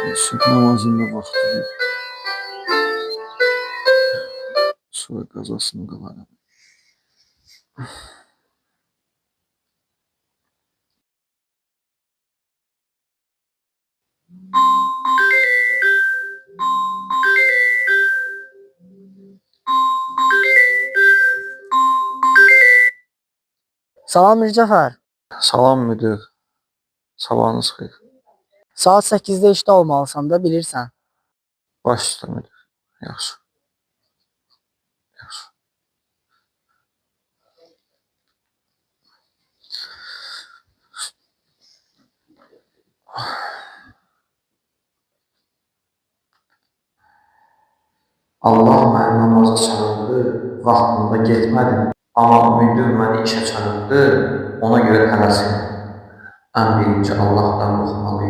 Sübh namazında vaxtı sonra qazasını qılaram. Salam Mircəfər. Salam müdür. Sabahınız xeyir. Saat 8-də işdə olmalısan da, bilirsən. Baş üstə müdür. Yaxşı. Yaxşı. Allah məni namaza çağırdı, vaxtında getmədim. Amma müdür məni işə çağırdı, ona görə tələsim. Ən birinci Allahdan qorxmalıyam.